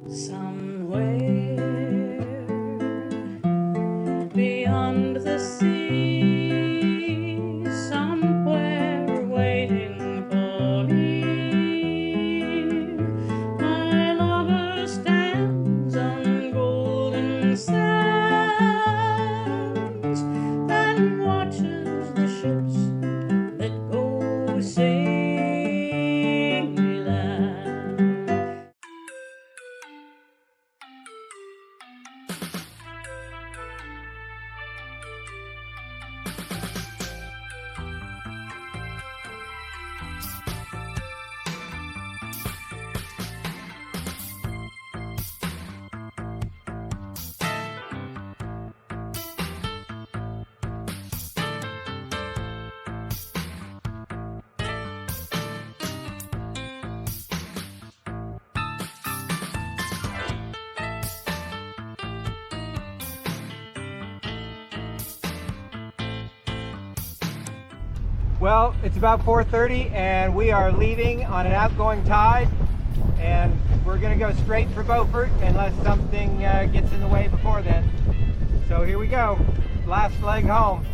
Somewhere beyond the sea, somewhere waiting for me, my lover stands on golden sands and watches the ships that go sailing. Well, it's about 4:30 and we are leaving on an outgoing tide, and we're going to go straight for Beaufort unless something gets in the way before then. So here we go, last leg home.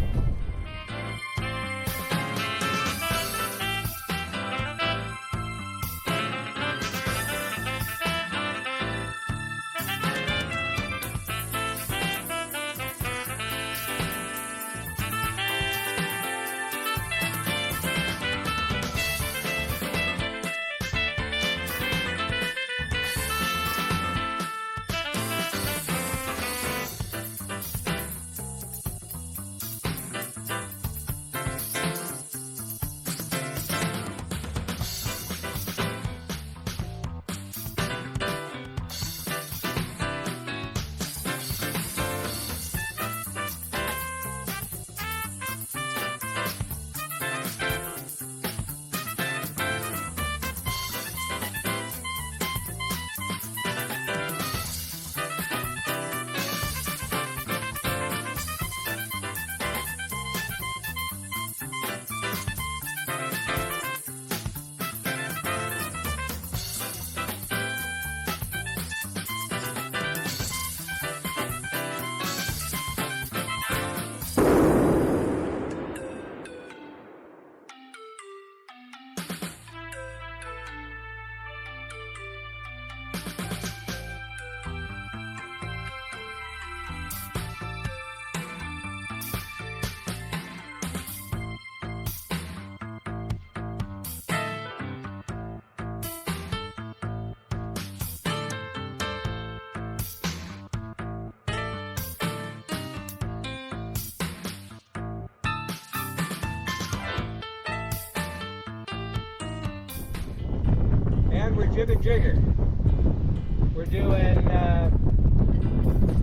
And we're jib and jigger. We're doing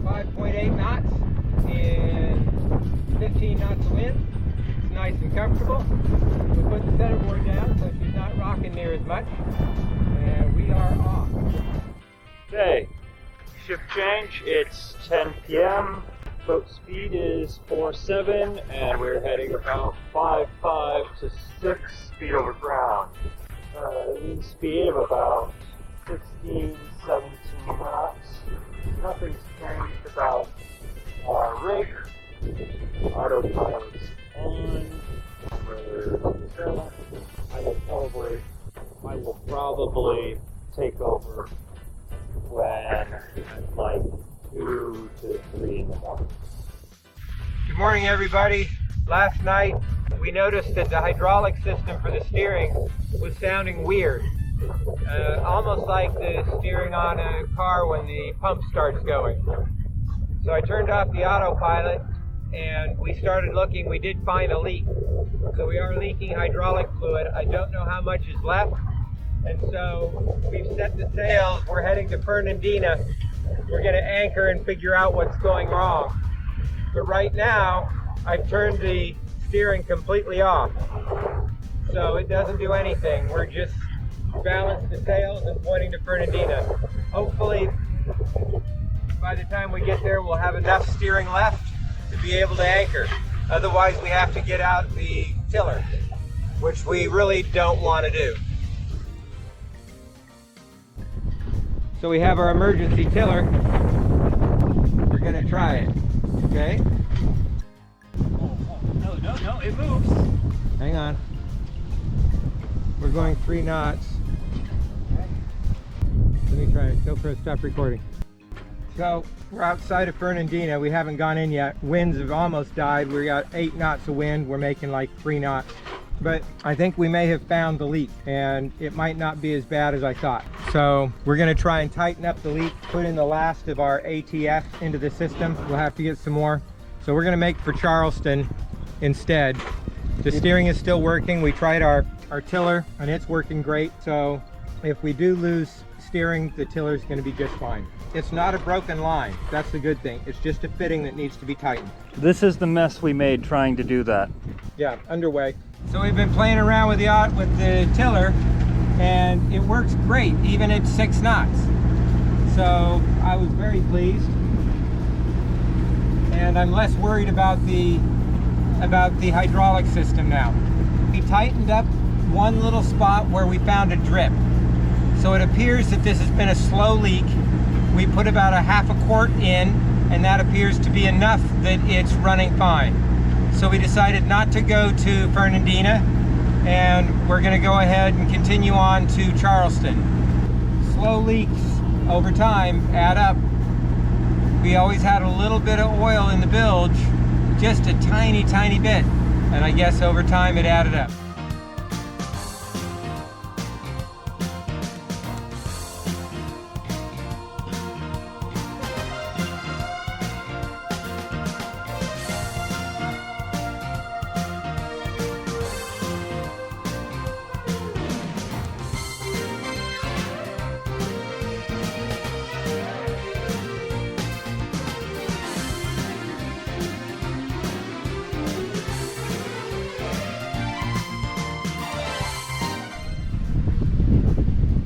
5.8 knots in 15 knots of wind. It's nice and comfortable. We put the centerboard down so she's not rocking near as much. And we are off. Okay, shift change. It's 10 p.m. Boat speed is 4.7 and we're heading about 5.5 to 6 feet over ground. Wind speed of about 16, 17 knots. Nothing's changed about our rig. Autopilot's on. I will probably take over when like 2 to 3 in the morning. Good morning, everybody. Last night we noticed that the hydraulic system for the steering was sounding weird. Almost like the steering on a car when the pump starts going. So I turned off the autopilot and we started looking. We did find a leak. So we are leaking hydraulic fluid. I don't know how much is left. And so we've set the sails. We're heading to Fernandina. We're going to anchor and figure out what's going wrong. But right now, I've turned the steering completely off. So it doesn't do anything. We're just balanced the sails and pointing to Fernandina. Hopefully, by the time we get there, we'll have enough steering left to be able to anchor. Otherwise, we have to get out the tiller, which we really don't want to do. So we have our emergency tiller. We're gonna try it, okay? No, it moves. Hang on. We're going 3 knots. Let me try it. GoPro, stop recording. So we're outside of Fernandina. We haven't gone in yet. Winds have almost died. We got 8 knots of wind. We're making like 3 knots. But I think we may have found the leak, and it might not be as bad as I thought. So we're gonna try and tighten up the leak, put in the last of our ATF into the system. We'll have to get some more. So we're gonna make for Charleston instead. The steering is still working. We tried our tiller and it's working great. So if we do lose steering, the tiller is gonna be just fine. It's not a broken line. That's the good thing. It's just a fitting that needs to be tightened. This is the mess we made trying to do that. Yeah, underway. So we've been playing around with the tiller, and it works great, even at 6 knots. So I was very pleased, and I'm less worried about the hydraulic system now. We tightened up one little spot where we found a drip. So it appears that this has been a slow leak. We put about a half a quart in, and that appears to be enough that it's running fine. So we decided not to go to Fernandina, and we're gonna go ahead and continue on to Charleston. Slow leaks over time add up. We always had a little bit of oil in the bilge, just a tiny, tiny bit. And I guess over time it added up.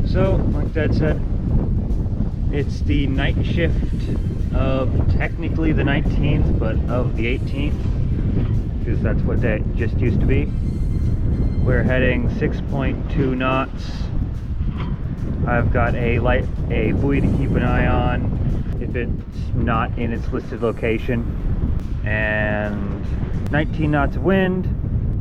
So, like Dad said, it's the night shift of technically the 19th, but of the 18th, because that's what that just used to be. We're heading 6.2 knots. I've got a buoy to keep an eye on if it's not in its listed location, and 19 knots of wind.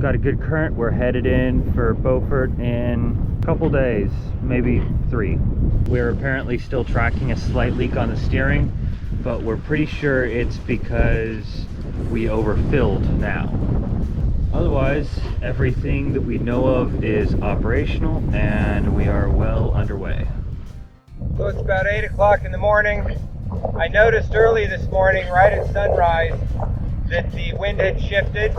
Got a good current. We're headed in for Beaufort in a couple days, maybe 3. We're apparently still tracking a slight leak on the steering, but we're pretty sure it's because we overfilled now. Otherwise, everything that we know of is operational, and we are well underway. So it's about 8 o'clock in the morning. I noticed early this morning, right at sunrise, that the wind had shifted.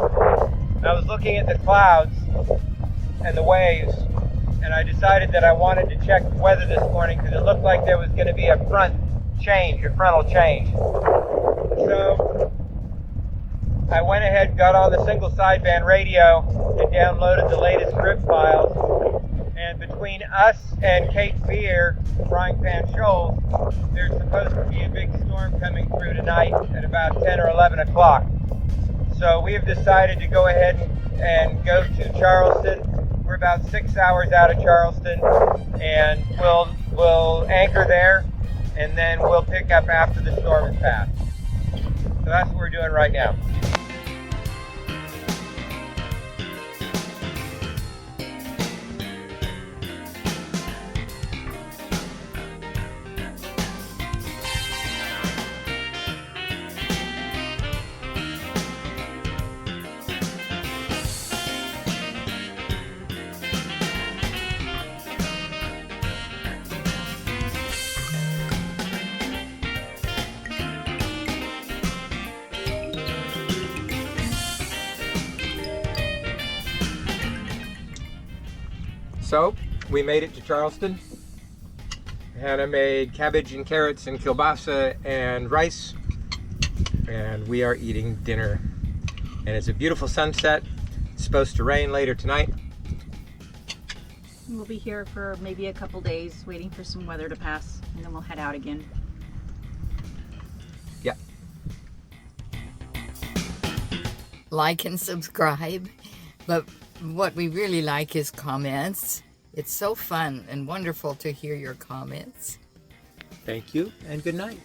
I was looking at the clouds and the waves, and I decided that I wanted to check the weather this morning because it looked like there was going to be a frontal change. So I went ahead and got on the single sideband radio and downloaded the latest script files. And between us and Cape Fear, Frying Pan Shoals, there's supposed to be a big storm coming through tonight at about 10 or 11 o'clock. So we have decided to go ahead and go to Charleston. We're about 6 hours out of Charleston, and we'll anchor there, and then we'll pick up after the storm is passed. So that's what we're doing right now. So we made it to Charleston. Hannah made cabbage and carrots and kielbasa and rice, and we are eating dinner. And it's a beautiful sunset. It's supposed to rain later tonight. We'll be here for maybe a couple days, waiting for some weather to pass, and then we'll head out again. Yeah. Like and subscribe, but what we really like is comments. It's so fun and wonderful to hear your comments. Thank you and good night.